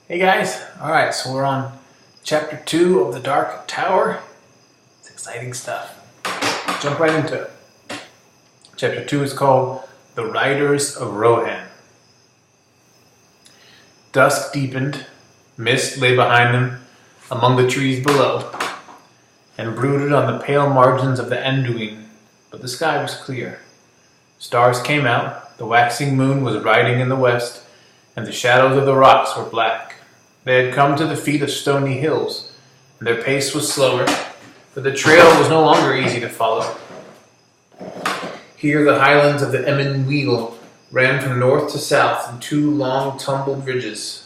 Hey guys, alright, so we're on chapter 2 of the Dark Tower. It's exciting stuff. Jump right into it. Chapter 2 is called The Riders of Rohan. Dusk deepened, mist lay behind them among the trees below, and brooded on the pale margins of the Anduin, but the sky was clear. Stars came out, the waxing moon was riding in the west, and the shadows of the rocks were black. They had come to the feet of stony hills, and their pace was slower, for the trail was no longer easy to follow. Here the highlands of the Emmenweal ran from north to south in two long tumbled ridges.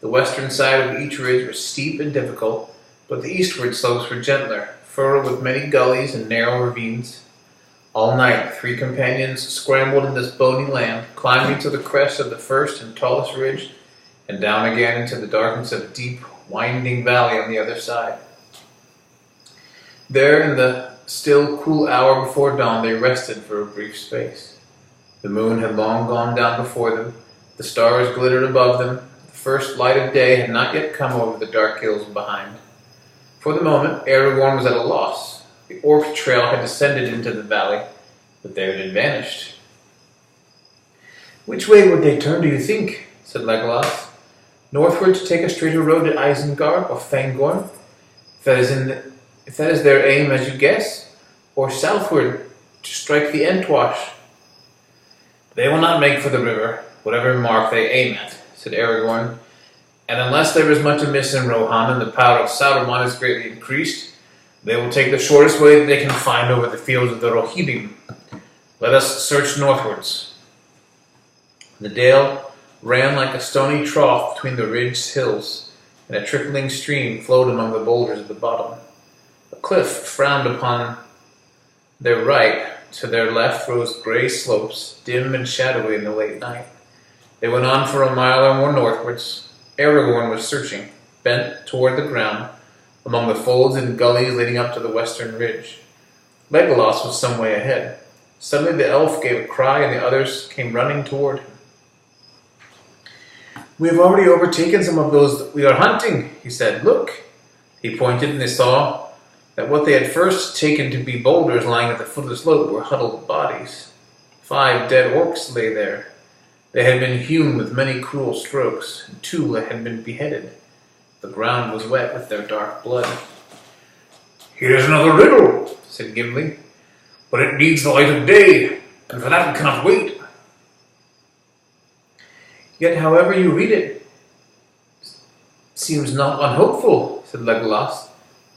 The western side of each ridge was steep and difficult, but the eastward slopes were gentler, furrowed with many gullies and narrow ravines. All night the three companions scrambled in this bony land, climbing to the crest of the first and tallest ridge, and down again into the darkness of a deep, winding valley on the other side. There, in the still, cool hour before dawn, they rested for a brief space. The moon had long gone down before them, the stars glittered above them, the first light of day had not yet come over the dark hills behind. For the moment, Aragorn was at a loss. The orc trail had descended into the valley, but there it had vanished. "Which way would they turn, do you think?" said Legolas. "Northward to take a straighter road to Isengard or Fangorn, if that is their aim as you guess, or southward to strike the Entwash?" "They will not make for the river, whatever mark they aim at," said Aragorn, "and unless there is much amiss in Rohan and the power of Sauron is greatly increased, they will take the shortest way that they can find over the fields of the Rohirrim. Let us search northwards." The dale ran like a stony trough between the ridged hills, and a trickling stream flowed among the boulders at the bottom. A cliff frowned upon their right. To their left rose grey slopes, dim and shadowy in the late night. They went on for a mile or more northwards. Aragorn was searching, bent toward the ground, among the folds and gullies leading up to the western ridge. Legolas was some way ahead. Suddenly the elf gave a cry, and the others came running toward him. "We have already overtaken some of those that we are hunting," he said. "Look." He pointed, and they saw that what they had first taken to be boulders lying at the foot of the slope were huddled bodies. 5 dead orcs lay there. They had been hewn with many cruel strokes, and 2 had been beheaded. The ground was wet with their dark blood. "Here is another riddle," said Gimli, "but it needs the light of day, and for that we cannot wait." "Yet however you read it, seems not unhopeful," said Legolas.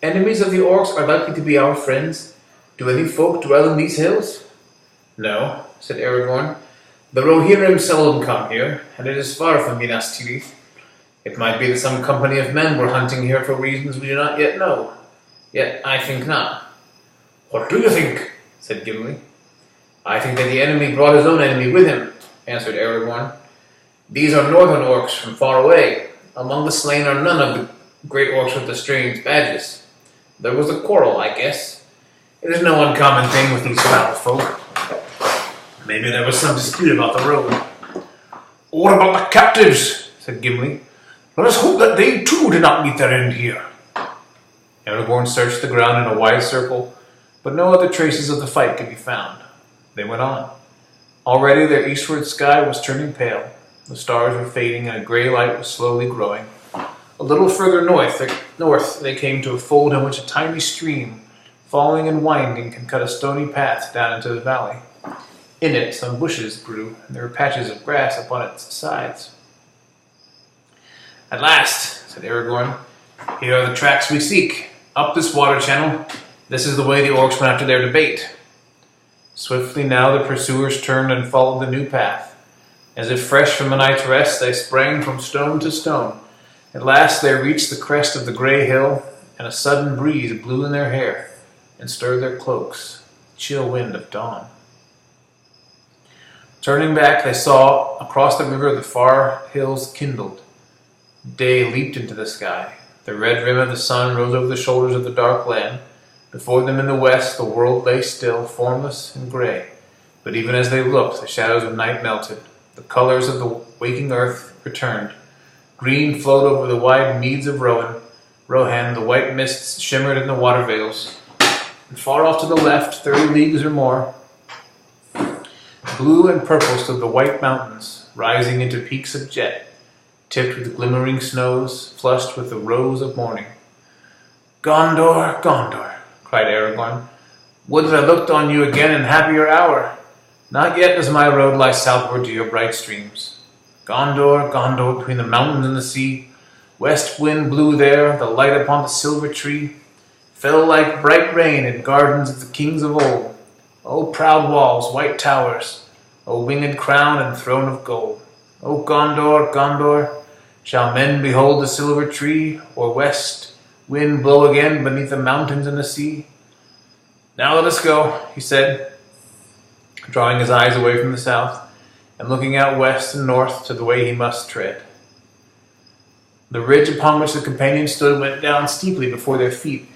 "Enemies of the orcs are likely to be our friends. Do any folk dwell in these hills?" "No," said Aragorn. "The Rohirrim seldom come here, and it is far from Minas Tirith. It might be that some company of men were hunting here for reasons we do not yet know. Yet I think not." "What do you think?" said Gimli. "I think that the enemy brought his own enemy with him," answered Aragorn. "These are northern orcs from far away. Among the slain are none of the great orcs with the strange badges. There was a quarrel, I guess. It is no uncommon thing with these foul folk. Maybe there was some dispute about the road." "What about the captives?" said Gimli. "Let us hope that they too did not meet their end here." Aragorn searched the ground in a wide circle, but no other traces of the fight could be found. They went on. Already their eastward sky was turning pale. The stars were fading, and a grey light was slowly growing. A little further north they came to a fold in which a tiny stream, falling and winding, can cut a stony path down into the valley. In it some bushes grew, and there were patches of grass upon its sides. "At last," said Aragorn, "here are the tracks we seek. Up this water channel. This is the way the orcs went after their debate." Swiftly now the pursuers turned and followed the new path. As if fresh from a night's rest, they sprang from stone to stone. At last they reached the crest of the grey hill, and a sudden breeze blew in their hair and stirred their cloaks, the chill wind of dawn. Turning back, they saw across the river the far hills kindled. Day leaped into the sky. The red rim of the sun rose over the shoulders of the dark land. Before them in the west the world lay still, formless and grey. But even as they looked, the shadows of night melted. The colors of the waking earth returned. Green flowed over the wide meads of Rohan, the white mists shimmered in the water veils. And far off to the left, 30 leagues or more, blue and purple stood the white mountains, rising into peaks of jet, tipped with glimmering snows, flushed with the rose of morning. Gondor, Gondor, cried Aragorn, would that I looked on you again in happier hour! Not yet does my road lie southward to your bright streams. Gondor, Gondor, between the mountains and the sea, west wind blew there, the light upon the silver tree fell like bright rain in gardens of the kings of old. O proud walls, white towers, O winged crown and throne of gold. O Gondor, Gondor, shall men behold the silver tree, or west wind blow again beneath the mountains and the sea? Now let us go, he said, drawing his eyes away from the south, and looking out west and north to the way he must tread. The ridge upon which the companions stood went down steeply before their feet.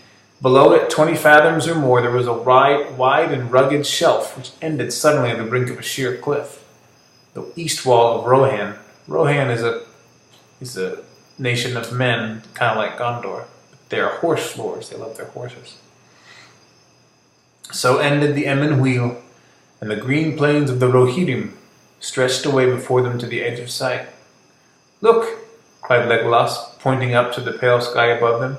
Below it, 20 fathoms or more, there was a wide and rugged shelf which ended suddenly on the brink of a sheer cliff. The east wall of Rohan. Rohan is a nation of men, kind of like Gondor. They are horse lords. They love their horses. So ended the Emyn Wheel, and the green plains of the Rohirrim stretched away before them to the edge of sight. Look, cried Legolas, pointing up to the pale sky above them.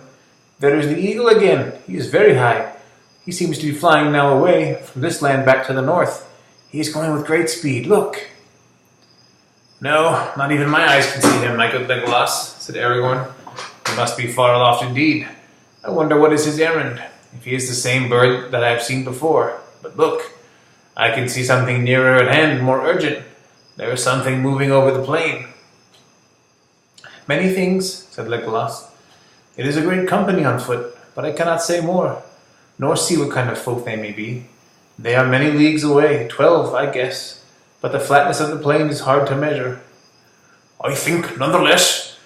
There is the eagle again. He is very high. He seems to be flying now away from this land back to the north. He is going with great speed. Look. No, not even my eyes can see him, my good Legolas, said Aragorn. He must be far aloft indeed. I wonder what is his errand, if he is the same bird that I have seen before. But look, I can see something nearer at hand, more urgent. There is something moving over the plain. Many things, said Legolas. It is a great company on foot, but I cannot say more, nor see what kind of folk they may be. They are many leagues away, 12, I guess, but the flatness of the plain is hard to measure. I think, nonetheless,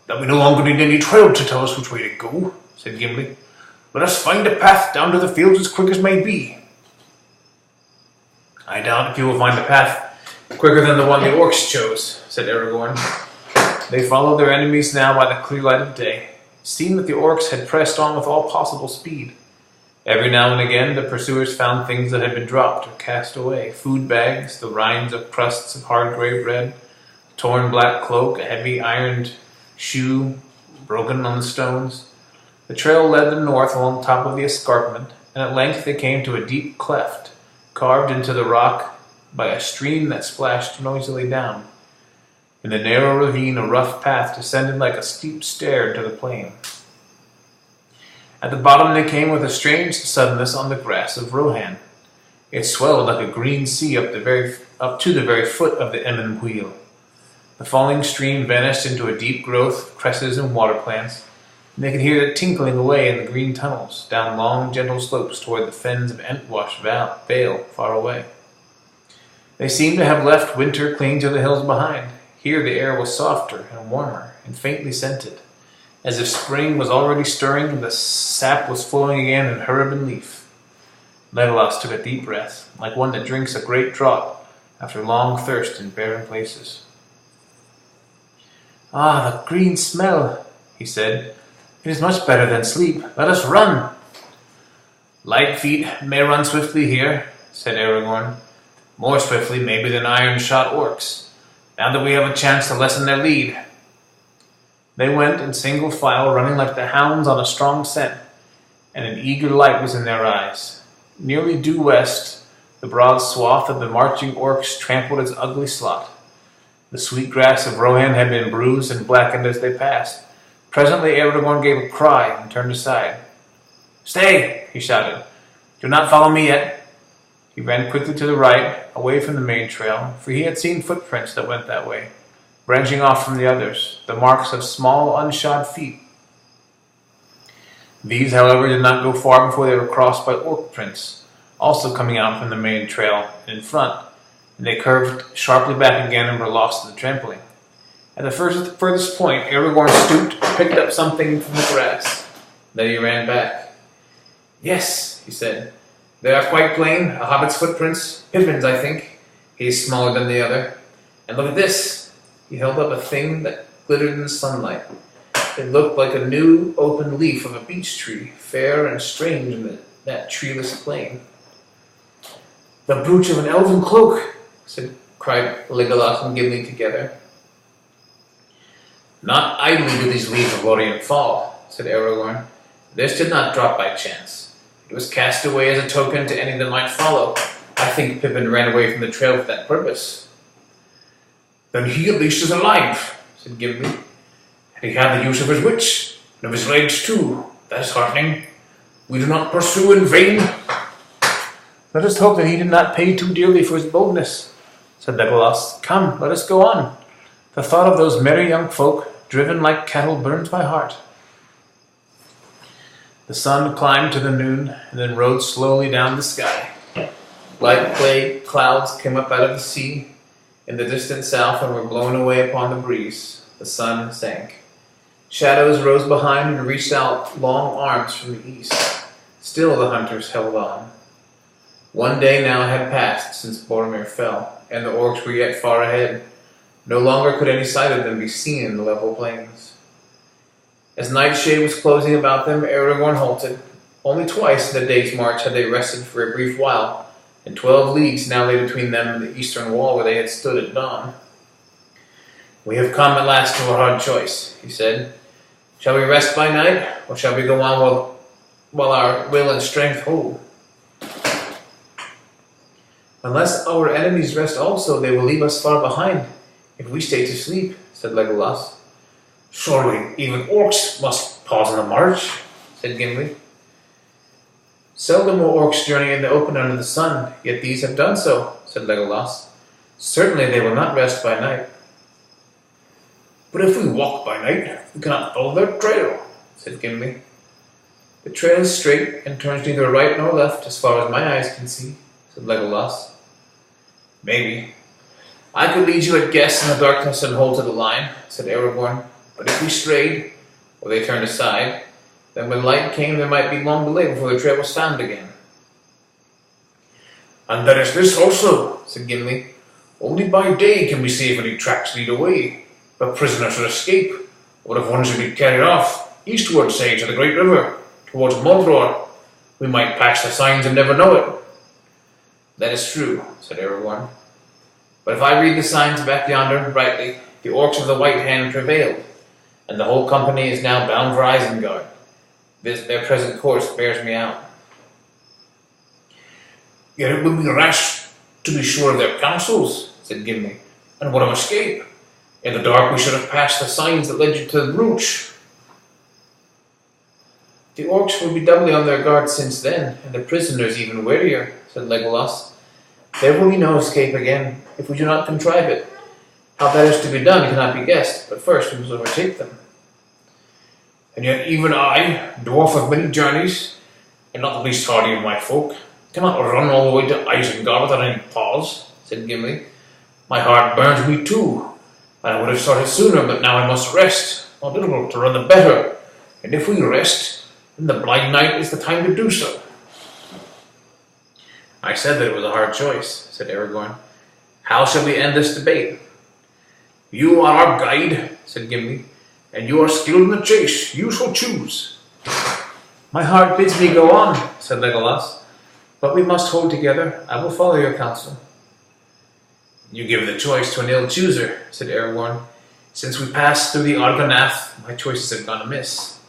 that we no longer need any trail to tell us which way to go, said Gimli. Let us find a path down to the fields as quick as may be. I doubt if you will find a path quicker than the one the orcs chose, said Aragorn. They followed their enemies now by the clear light of day. It seemed that the orcs had pressed on with all possible speed. Every now and again the pursuers found things that had been dropped or cast away, food bags, the rinds of crusts of hard grey bread, a torn black cloak, a heavy ironed shoe broken on the stones. The trail led them north along the top of the escarpment, and at length they came to a deep cleft, carved into the rock by a stream that splashed noisily down. In the narrow ravine a rough path descended like a steep stair into the plain. At the bottom they came with a strange suddenness on the grass of Rohan. It swelled like a green sea up to the very foot of the Emyn Wheel. The falling stream vanished into a deep growth of cresses and water plants, and they could hear it tinkling away in the green tunnels, down long, gentle slopes toward the fens of Entwash Vale far away. They seemed to have left winter clinging to the hills behind. Here the air was softer and warmer and faintly scented, as if spring was already stirring and the sap was flowing again in herb and leaf. Legolas took a deep breath, like one that drinks a great draught after long thirst in barren places. Ah, the green smell, he said. It is much better than sleep. Let us run. Light feet may run swiftly here, said Aragorn. More swiftly, maybe, than iron-shod orcs, now that we have a chance to lessen their lead. They went in single file, running like the hounds on a strong scent, and an eager light was in their eyes. Nearly due west, the broad swath of the marching orcs trampled its ugly slot. The sweet grass of Rohan had been bruised and blackened as they passed. Presently Aragorn gave a cry and turned aside. Stay, he shouted. Do not follow me yet. He ran quickly to the right, away from the main trail, for he had seen footprints that went that way, branching off from the others, the marks of small, unshod feet. These, however, did not go far before they were crossed by orc prints, also coming out from the main trail and in front, and they curved sharply back again and were lost in the trampling. At the furthest point, Aragorn stooped, picked up something from the grass. Then he ran back. Yes, he said. They are quite plain, a hobbit's footprints. Pippin's, I think. He is smaller than the other. And look at this. He held up a thing that glittered in the sunlight. It looked like a new open leaf of a beech tree, fair and strange in that treeless plain. "The brooch of an elven cloak!" cried Legolas and Gimli together. "Not idly do these leaves of Lorien fall," said Aragorn. "This did not drop by chance. It was cast away as a token to any that might follow. I think Pippin ran away from the trail for that purpose." "Then he at least is alive," said Gimli. "And he had the use of his wits, and of his legs too. That is heartening. We do not pursue in vain." "Let us hope that he did not pay too dearly for his boldness," said Legolas. "Come, let us go on. The thought of those merry young folk, driven like cattle, burns my heart." The sun climbed to the noon, and then rode slowly down the sky. Light clay clouds came up out of the sea in the distant south and were blown away upon the breeze. The sun sank. Shadows rose behind and reached out long arms from the east. Still the hunters held on. One day now had passed since Boromir fell, and the orcs were yet far ahead. No longer could any sight of them be seen in the level plains. As nightshade was closing about them, Aragorn halted. Only twice in the day's march had they rested for a brief while, and 12 leagues now lay between them and the eastern wall where they had stood at dawn. "We have come at last to a hard choice," he said. "Shall we rest by night, or shall we go on while our will and strength hold?" "Unless our enemies rest also, they will leave us far behind if we stay to sleep," said Legolas. "Surely even orcs must pause on the march," said Gimli. "Seldom will orcs journey in the open under the sun, yet these have done so," said Legolas. "Certainly they will not rest by night." "But if we walk by night, we cannot follow their trail," said Gimli. "The trail is straight and turns neither right nor left as far as my eyes can see," said Legolas. "Maybe. I could lead you at guess in the darkness and hold to the line," said Aragorn. "But if we strayed, or they turned aside, then when light came there might be long delay before the trail was found again." "And there is this also," said Gimli. "Only by day can we see if any tracks lead away. If a prisoner should escape, or if one should be carried off, eastward, say, to the great river, towards Mordor, we might pass the signs and never know it." "That is true," said Aragorn. "But if I read the signs back yonder rightly, the orcs of the White Hand prevailed, and the whole company is now bound for Isengard. Their present course bears me out." "Yet it would be rash to be sure of their counsels," said Gimli. "And what of escape? In the dark we should have passed the signs that led you to the brooch." "The orcs will be doubly on their guard since then, and the prisoners even warier," said Legolas. "There will be no escape again, if we do not contrive it. How that is to be done cannot be guessed, but first we must overtake them." "And yet even I, dwarf of many journeys, and not the least hardy of my folk, cannot run all the way to Isengard without any pause," said Gimli. "My heart burns me too, and I would have started sooner, but now I must rest. A little to run the better, and if we rest, then the blind night is the time to do so." "I said that it was a hard choice," said Aragorn. "How shall we end this debate?" "You are our guide," said Gimli, "and you are skilled in the chase. You shall choose." "My heart bids me go on," said Legolas, "but we must hold together. I will follow your counsel." "You give the choice to an ill chooser," said Aragorn. "Since we passed through the Argonath, my choices have gone amiss."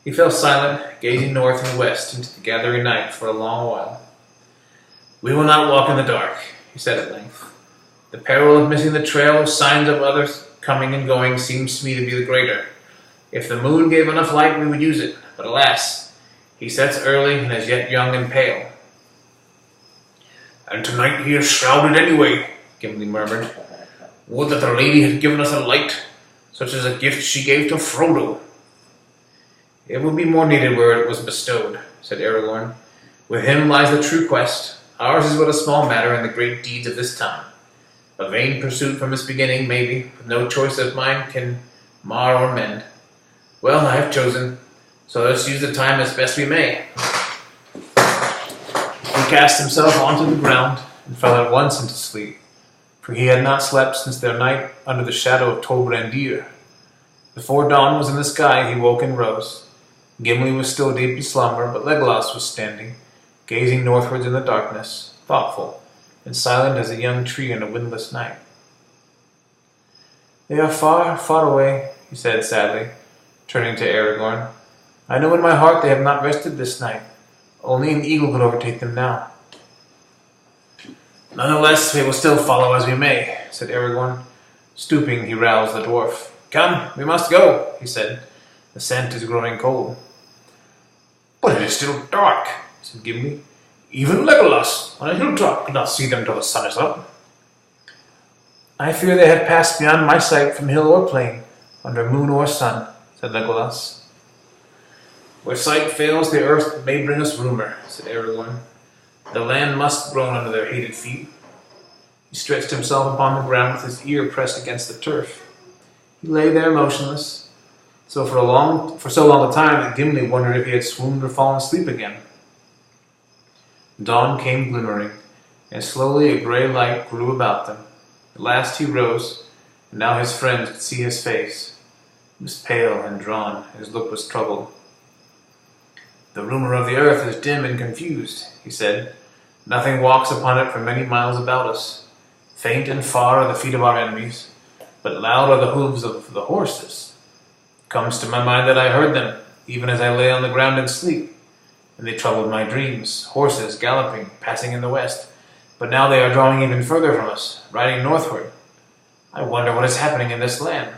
He fell silent, gazing north and west into the gathering night for a long while. "We will not walk in the dark," he said at length. "The peril of missing the trail or signs of others coming and going seems to me to be the greater. If the moon gave enough light, we would use it, but alas, he sets early and is yet young and pale." "And tonight he is shrouded anyway," Gimli murmured. "Would that the lady had given us a light, such as a gift she gave to Frodo." "It would be more needed where it was bestowed," said Aragorn. "With him lies the true quest. Ours is but a small matter in the great deeds of this time. A vain pursuit from its beginning, maybe, with no choice of mine can mar or mend. Well, I have chosen, so let us use the time as best we may." He cast himself onto the ground and fell at once into sleep, for he had not slept since their night under the shadow of Tol Brandir. Before dawn was in the sky, he woke and rose. Gimli was still deep in slumber, but Legolas was standing, gazing northwards in the darkness, thoughtful and silent as a young tree in a windless night. "They are far, far away," he said sadly, turning to Aragorn. "I know in my heart they have not rested this night. Only an eagle could overtake them now." "Nonetheless, we will still follow as we may," said Aragorn. Stooping, he roused the dwarf. "Come, we must go," he said. "The scent is growing cold." "But it is still dark," said Gimli. "Even Legolas on a hilltop could not see them till the sun is up." "I fear they have passed beyond my sight from hill or plain, under moon or sun," said Legolas. "Where sight fails, the earth may bring us rumor," said Aragorn. "The land must groan under their hated feet." He stretched himself upon the ground with his ear pressed against the turf. He lay there motionless, for so long a time that Gimli wondered if he had swooned or fallen asleep again. Dawn came glimmering, and slowly a grey light grew about them. At last he rose, and now his friends could see his face. He was pale and drawn, and his look was troubled. "The rumor of the earth is dim and confused," he said. "Nothing walks upon it for many miles about us. Faint and far are the feet of our enemies, but loud are the hooves of the horses. It comes to my mind that I heard them, even as I lay on the ground in sleep, and they troubled my dreams, horses galloping, passing in the west. But now they are drawing even further from us, riding northward. I wonder what is happening in this land."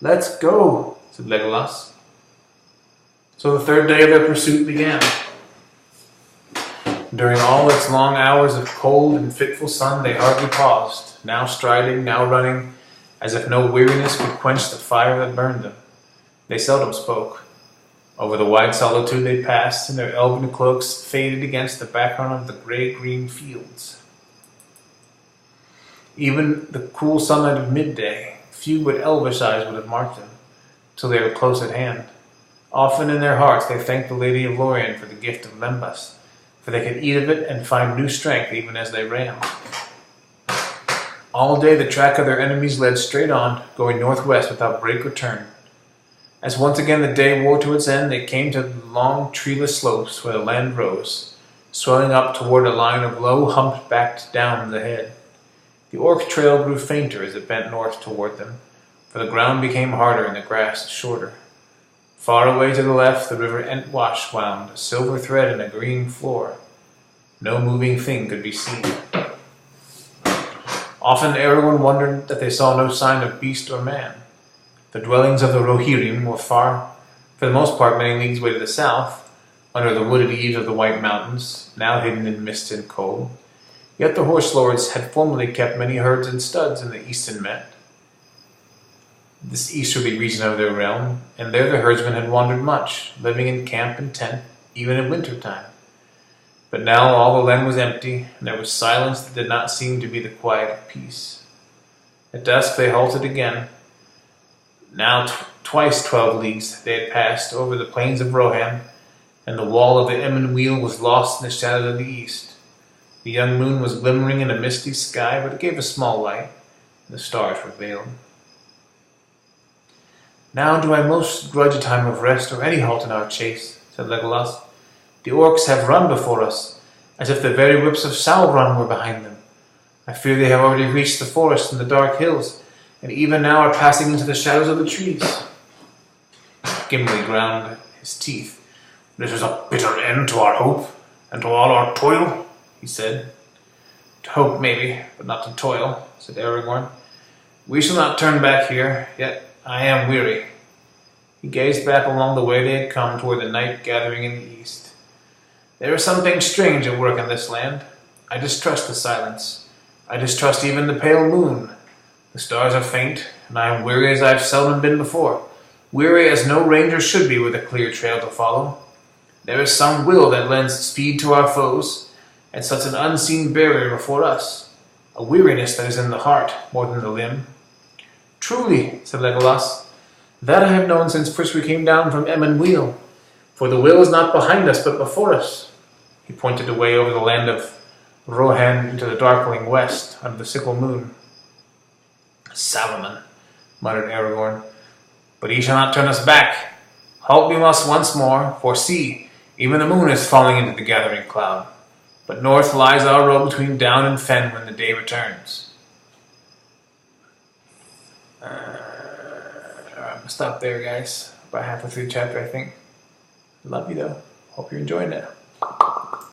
"Let's go," said Legolas. So the third day of their pursuit began. During all its long hours of cold and fitful sun, they hardly paused, now striding, now running, as if no weariness could quench the fire that burned them. They seldom spoke. Over the wide solitude they passed, and their elven cloaks faded against the background of the gray-green fields. Even the cool sunlight of midday, few but elvish eyes would have marked them, till they were close at hand. Often in their hearts they thanked the Lady of Lorien for the gift of Lembas, for they could eat of it and find new strength even as they ran. All day the track of their enemies led straight on, going northwest without break or turn. As once again the day wore to its end, they came to the long treeless slopes where the land rose, swelling up toward a line of low, humped-backed downs ahead. The orc trail grew fainter as it bent north toward them, for the ground became harder and the grass shorter. Far away to the left, the river Entwash wound, a silver thread in a green floor. No moving thing could be seen. Often Aragorn wondered that they saw no sign of beast or man. The dwellings of the Rohirrim were for the most part many leagues away to the south, under the wooded eaves of the White Mountains, now hidden in mist and cold. Yet the horse lords had formerly kept many herds and studs in the eastern Met, this easterly region of their realm, and there the herdsmen had wandered much, living in camp and tent, even in winter time. But now all the land was empty, and there was silence that did not seem to be the quiet of peace. At dusk they halted again. Now twice 12 leagues they had passed over the plains of Rohan, and the wall of the Emyn Wheel was lost in the shadows of the east. The young moon was glimmering in a misty sky, but it gave a small light, and the stars were veiled. "Now do I most grudge a time of rest or any halt in our chase," said Legolas. "The orcs have run before us, as if the very whips of Sauron were behind them. I fear they have already reached the forest and the dark hills, and even now are passing into the shadows of the trees." Gimli ground his teeth. "This is a bitter end to our hope, and to all our toil," he said. "To hope, maybe, but not to toil," said Aragorn. "We shall not turn back here, yet I am weary." He gazed back along the way they had come toward the night gathering in the east. "There is something strange at work in this land. I distrust the silence. I distrust even the pale moon. The stars are faint, and I am weary as I have seldom been before. Weary as no ranger should be with a clear trail to follow. There is some will that lends speed to our foes, and sets an unseen barrier before us. A weariness that is in the heart more than the limb." "Truly," said Legolas, "that I have known since first we came down from Emyn Wheel. For the will is not behind us, but before us." He pointed away over the land of Rohan into the darkling west, under the sickle moon. "Saruman," muttered Aragorn. but he shall not turn us back. Halt we must once more, for see, even the moon is falling into the gathering cloud. But north lies our road between down and fen when the day returns. I'm gonna stop there, guys. About halfway through the chapter, I think. Love you though. Hope you're enjoying it.